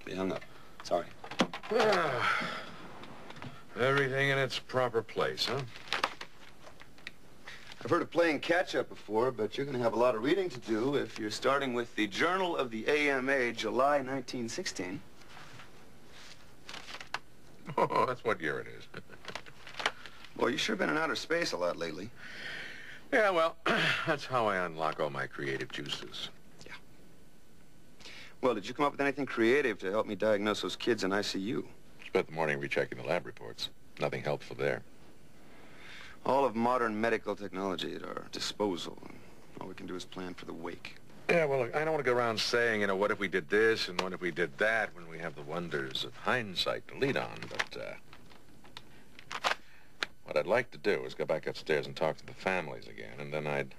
They hung up. Sorry. Everything in its proper place, huh? I've heard of playing catch-up before, but you're going to have a lot of reading to do if you're starting with the Journal of the AMA, July 1916. Oh, that's what year it is. Well, you've sure been in outer space a lot lately. Yeah, well, that's how I unlock all my creative juices. Yeah. Well, did you come up with anything creative to help me diagnose those kids in ICU? Spent the morning rechecking the lab reports. Nothing helpful there. All of modern medical technology at our disposal. And all we can do is plan for the wake. Yeah, well, look, I don't want to go around saying, you know, what if we did this and what if we did that when we have the wonders of hindsight to lead on, but, what I'd like to do is go back upstairs and talk to the families again, and then I'd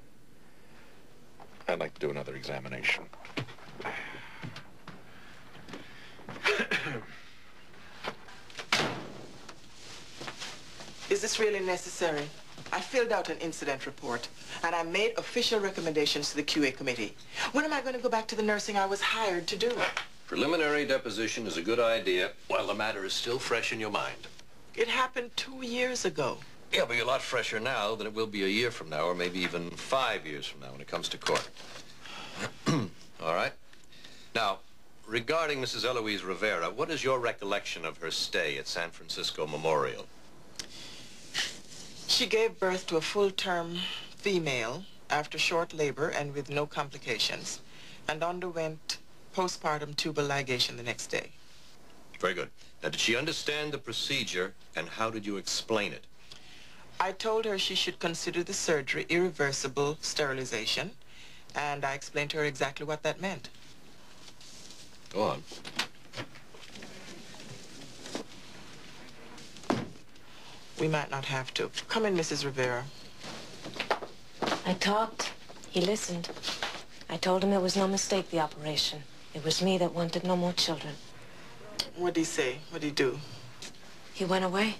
like to do another examination. Is this really necessary? I filled out an incident report, and I made official recommendations to the QA committee. When am I going to go back to the nursing I was hired to do? Preliminary deposition is a good idea while the matter is still fresh in your mind. It happened 2 years ago. Yeah, but you're a lot fresher now than it will be a year from now, or maybe even 5 years from now when it comes to court. All right? Now, regarding Mrs. Eloise Rivera, what is your recollection of her stay at San Francisco Memorial? She gave birth to a full-term female after short labor and with no complications, and underwent postpartum tubal ligation the next day. Very good. Now, did she understand the procedure, and how did you explain it? I told her she should consider the surgery irreversible sterilization, and I explained to her exactly what that meant. Go on. We might not have to. Come in, Mrs. Rivera. I talked. He listened. I told him it was no mistake, the operation. It was me that wanted no more children. What'd he say? What'd he do? He went away.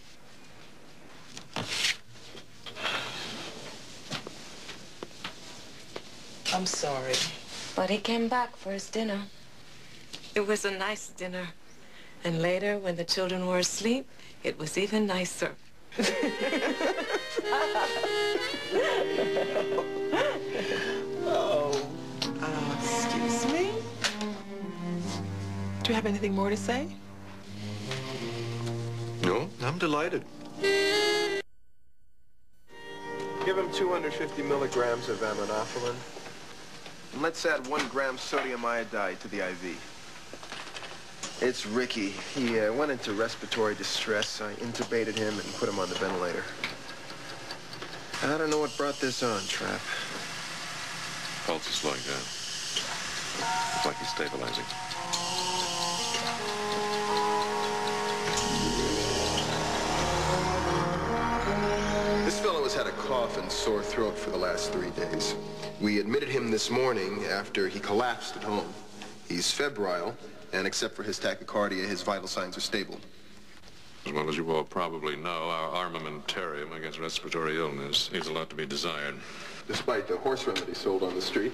I'm sorry. But he came back for his dinner. It was a nice dinner. And later, when the children were asleep, it was even nicer. Excuse me? Do you have anything more to say? No, I'm delighted. Give him 250 milligrams of aminophylline. And let's add 1 gram sodium iodide to the IV. It's Ricky. He went into respiratory distress. I intubated him and put him on the ventilator. I don't know what brought this on, Trap. Pulse is slowing down. Looks like he's stabilizing. This fellow has had a cough and sore throat for the last 3 days. We admitted him this morning after he collapsed at home. He's febrile, and except for his tachycardia, his vital signs are stable. As well as you all probably know, our armamentarium against respiratory illness leaves a lot to be desired. Despite the horse remedy sold on the street.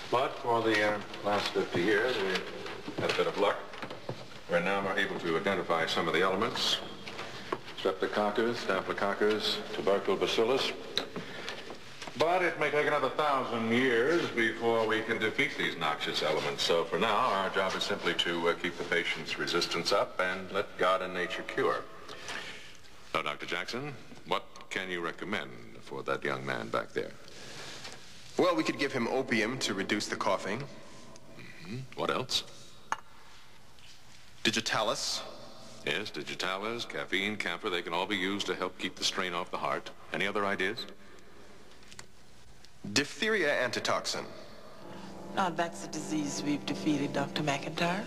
But for the last 50 years, we had a bit of luck. We're now able to identify some of the elements. Streptococcus, Staphylococcus, tubercle bacillus. But it may take another 1,000 years before we can defeat these noxious elements. So for now, our job is simply to keep the patient's resistance up and let God and nature cure. Now, Dr. Jackson, what can you recommend for that young man back there? Well, we could give him opium to reduce the coughing. What else? Digitalis. Yes, digitalis, caffeine, camphor, they can all be used to help keep the strain off the heart. Any other ideas? Diphtheria antitoxin. Now, that's a disease we've defeated, Dr. McIntyre.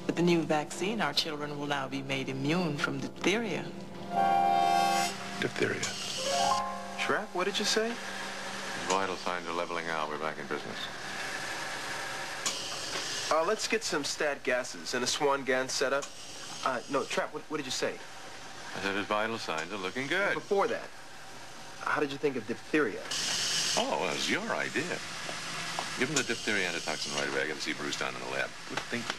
With the new vaccine, our children will now be made immune from diphtheria. Diphtheria. Trap, what did you say? Vital signs are leveling out. We're back in business. Let's get some stat gases and a Swan-Ganz setup. No, Trap, what did you say? I said his vital signs are looking good. Before that, how did you think of diphtheria? Oh, well, it was your idea. Give him the diphtheria antitoxin right away. I got to see Bruce down in the lab. Good thinking.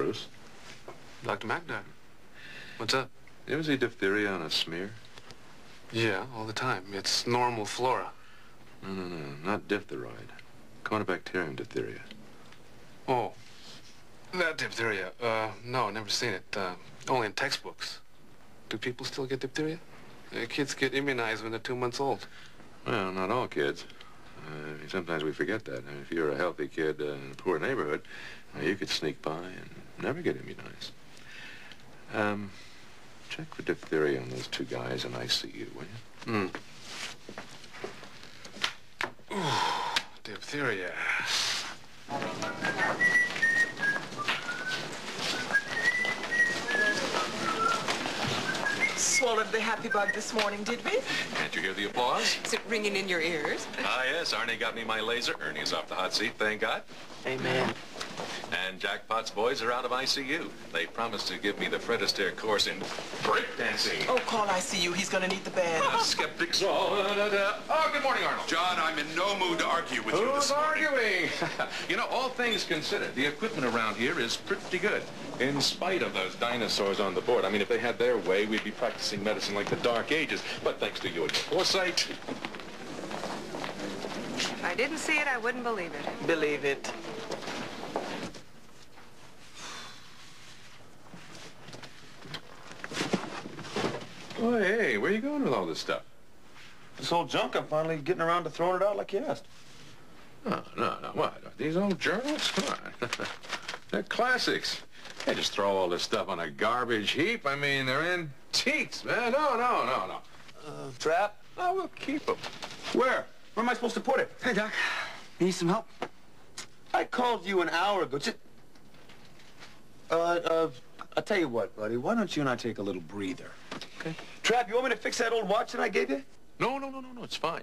Bruce. Dr. McNair. What's up? You ever see diphtheria on a smear? Yeah, all the time. It's normal flora. No, not diphtheroid. Corynebacterium diphtheria. Oh, that diphtheria. No, never seen it. Only in textbooks. Do people still get diphtheria? Kids get immunized when they're 2 months old. Well, not all kids. Sometimes we forget that. If you're a healthy kid in a poor neighborhood, you could sneak by and never get immunized. Check for diphtheria on those 2 guys in ICU, will you? Ooh, diphtheria. Swallowed the happy bug this morning, did we? Can't you hear the applause? Is it ringing in your ears? Ah, yes. Arnie got me my laser. Ernie is off the hot seat, thank God. Amen. And Jackpot's boys are out of ICU. They promised to give me the Fred Astaire course in breakdancing. Oh, call ICU. He's gonna need the bed. Skeptics. Oh, good morning, Arnold. John, I'm in no mood to argue with you Who's this morning. arguing? You know, all things considered, the equipment around here is pretty good. In spite of those dinosaurs on the board. I mean, if they had their way, we'd be practicing medicine like the Dark Ages. But thanks to you and your foresight. If I didn't see it, I wouldn't believe it. Believe it. Oh, hey, where are you going with all this stuff? This old junk, I'm finally getting around to throwing it out like you asked. No, what? Are these old journals? Come on. They're classics. Can't just throw all this stuff on a garbage heap. I mean, they're antiques, man. No. Trap? No, we'll keep them. Where? Where am I supposed to put it? Hey, Doc. You need some help? I called you an hour ago. I'll tell you what, buddy. Why don't you and I take a little breather? Okay. Trap, you want me to fix that old watch that I gave you? No, it's fine.